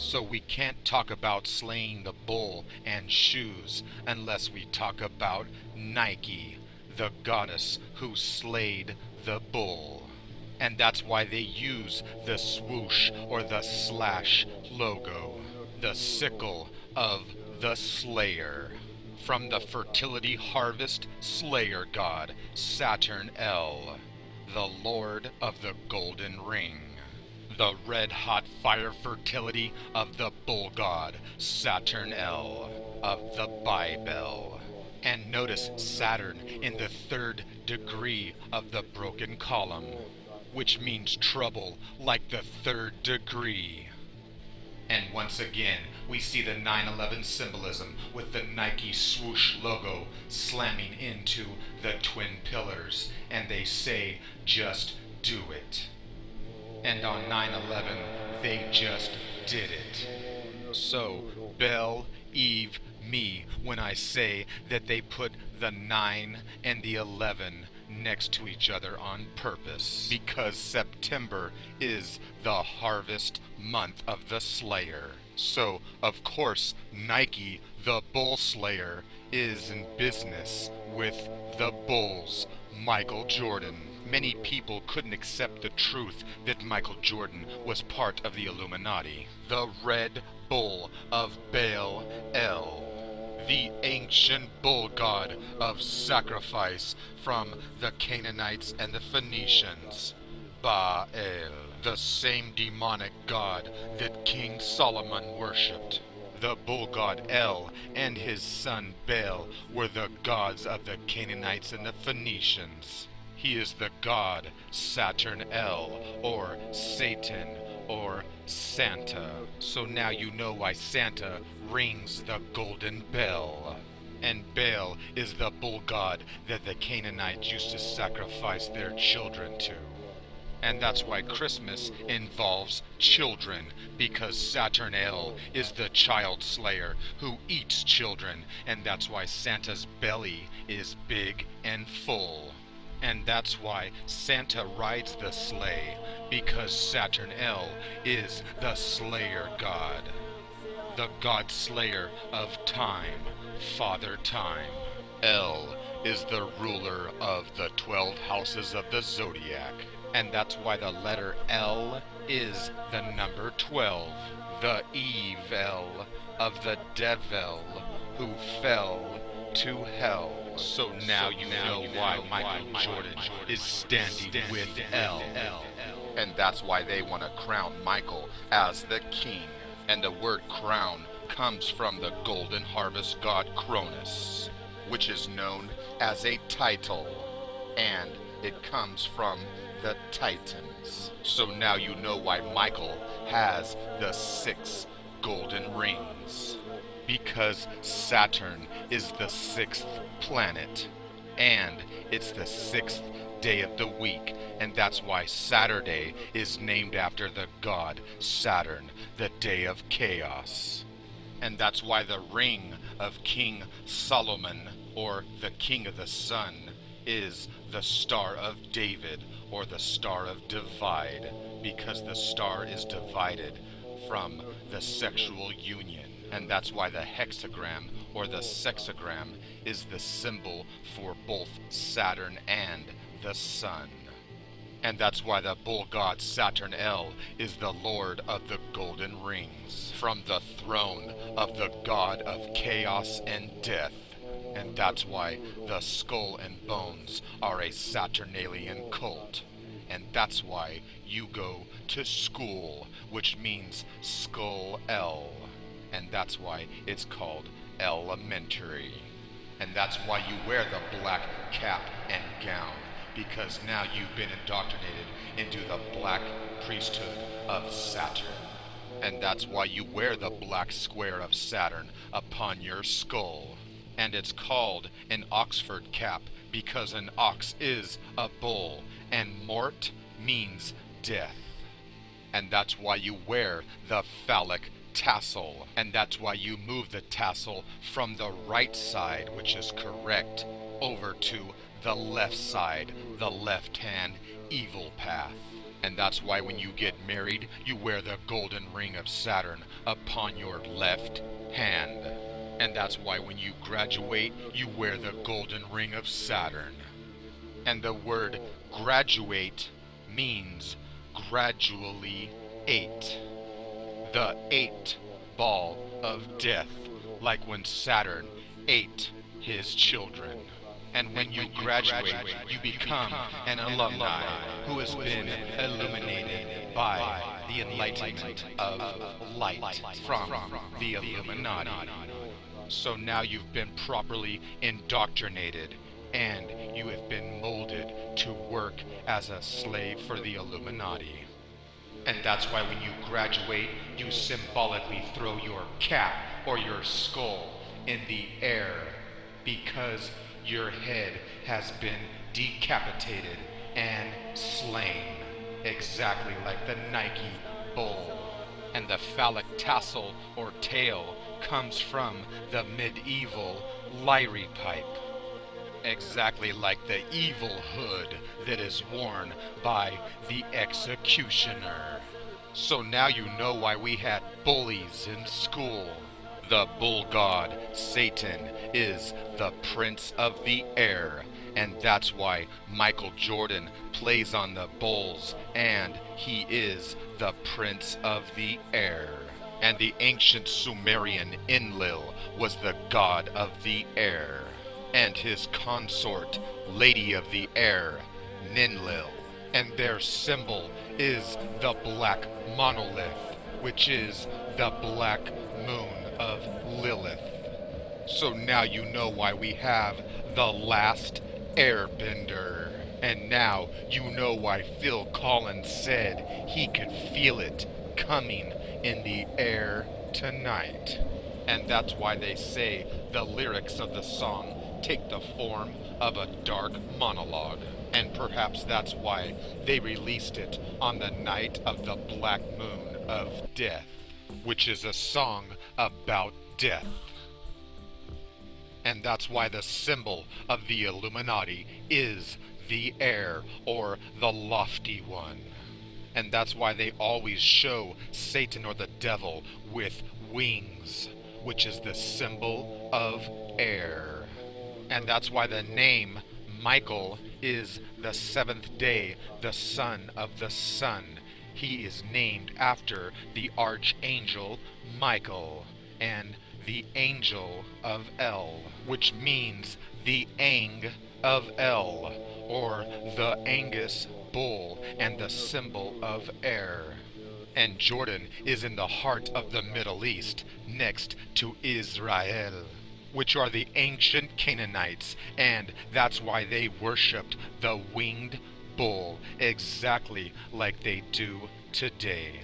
So we can't talk about slaying the bull and shoes unless we talk about Nike, the goddess who slayed the bull. And that's why they use the swoosh or the slash logo, the sickle of the slayer. From the fertility harvest slayer god, Saturn El, the lord of the golden ring. The red-hot fire fertility of the bull god, Saturn El, of the Bible. And notice Saturn in the third degree of the broken column, which means trouble like the third degree. And once again, we see the 9/11 symbolism with the Nike swoosh logo slamming into the twin pillars, and they say, just do it. And on 9/11, they just did it. So, believe me when I say that they put the 9 and the 11 next to each other on purpose, because September is the harvest month of the Slayer. So, of course, Nike, the Bull Slayer, is in business with the Bulls, Michael Jordan. Many people couldn't accept the truth that Michael Jordan was part of the Illuminati. The Red Bull of Baal El, the ancient bull god of sacrifice from the Canaanites and the Phoenicians. Baal, the same demonic god that King Solomon worshipped. The bull god El and his son Baal were the gods of the Canaanites and the Phoenicians. He is the god Saturn El, or Satan, or Santa. So now you know why Santa rings the golden bell. And Baal is the bull god that the Canaanites used to sacrifice their children to. And that's why Christmas involves children, because Saturn El is the child slayer who eats children, and that's why Santa's belly is big and full. And that's why Santa rides the sleigh, because Saturn El is the slayer god. The god slayer of time, Father Time. El is the ruler of the 12 houses of the zodiac. And that's why the letter L is the number 12. The evil of the devil who fell to hell. So now you know why Michael Jordan is standing with L. And that's why they want to crown Michael as the king. And the word crown comes from the golden harvest god Cronus, which is known as a title. And it comes from the Titans. So now you know why Michael has the 6 golden rings. Because Saturn is the 6th planet, and it's the 6th day of the week, and that's why Saturday is named after the god Saturn, the day of chaos. And that's why the ring of King Solomon, or the King of the Sun, is the Star of David, or the Star of Divide, because the star is divided from the sexual union. And that's why the hexagram, or the sexagram, is the symbol for both Saturn and the Sun. And that's why the bull god Saturn El is the lord of the golden rings, from the throne of the god of chaos and death. And that's why the Skull and Bones are a Saturnalian cult. And that's why you go to school, which means Skull El. And that's why it's called elementary. And that's why you wear the black cap and gown, because now you've been indoctrinated into the black priesthood of Saturn. And that's why you wear the black square of Saturn upon your skull. And it's called an Oxford cap because an ox is a bull, and mort means death. And that's why you wear the phallic tassel, and that's why you move the tassel from the right side, which is correct, over to the left side, the left-hand evil path. And that's why when you get married, you wear the golden ring of Saturn upon your left hand. And that's why when you graduate, you wear the golden ring of Saturn. And the word graduate means gradually ate. The eighth ball of death, like when Saturn ate his children. And when you graduate, you become an alumni who has been illuminated by the enlightenment of light from the Illuminati. So now you've been properly indoctrinated, and you have been molded to work as a slave for the Illuminati. And that's why when you graduate, you symbolically throw your cap or your skull in the air, because your head has been decapitated and slain, exactly like the Nike bull. And the phallic tassel or tail comes from the medieval lyre pipe, exactly like the evil hood that is worn by the executioner. So now you know why we had bullies in school. The bull god, Satan, is the prince of the air, and that's why Michael Jordan plays on the Bulls, and he is the prince of the air. And the ancient Sumerian Enlil was the god of the air, and his consort, Lady of the Air, Ninlil. And their symbol is the black monolith, which is the black moon of Lilith. So now you know why we have the last airbender. And now you know why Phil Collins said he could feel it coming in the air tonight. And that's why they say the lyrics of the song take the form of a dark monologue. And perhaps that's why they released it on the night of the black moon of death, which is a song about death. And that's why the symbol of the Illuminati is the air, or the lofty one. And that's why they always show Satan or the devil with wings, which is the symbol of air. And that's why the name Michael is the seventh day, the son of the sun. He is named after the archangel Michael and the angel of El, which means the Ang of El, or the Angus bull, and the symbol of air. And Jordan is in the heart of the Middle East, next to Israel, which are the ancient Canaanites, and that's why they worshipped the winged bull, exactly like they do today.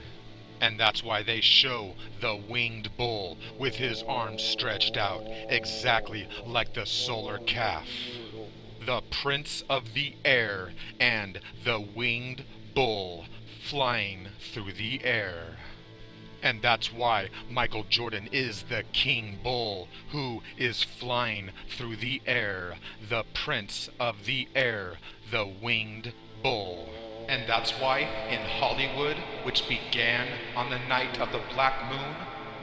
And that's why they show the winged bull with his arms stretched out, exactly like the solar calf. The prince of the air and the winged bull flying through the air. And that's why Michael Jordan is the king bull who is flying through the air, the prince of the air, the winged bull. And that's why in Hollywood, which began on the night of the black moon,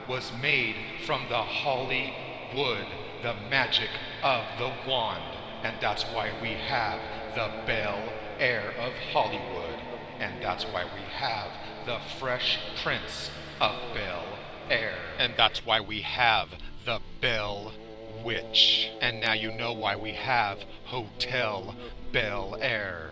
was made from the holly wood, the magic of the wand. And that's why we have the Bel Air of Hollywood. And that's why we have the Fresh Prince of Bel Air. And that's why we have the Bell Witch. And now you know why we have Hotel Bel Air,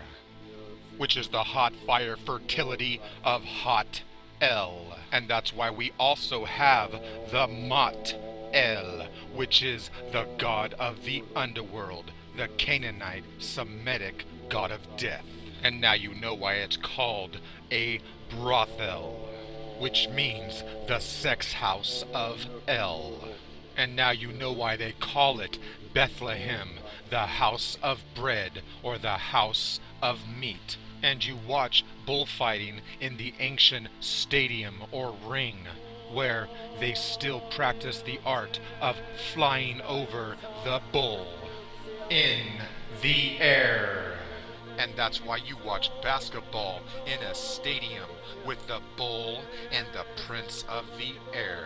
which is the hot fire fertility of Hot El. And that's why we also have the Mot El, which is the god of the underworld, the Canaanite Semitic god of death. And now you know why it's called a brothel, which means the sex house of El. And now you know why they call it Bethlehem, the house of bread, or the house of meat. And you watch bullfighting in the ancient stadium or ring, where they still practice the art of flying over the bull in the air. And that's why you watch basketball in a stadium with the bull and the prince of the air.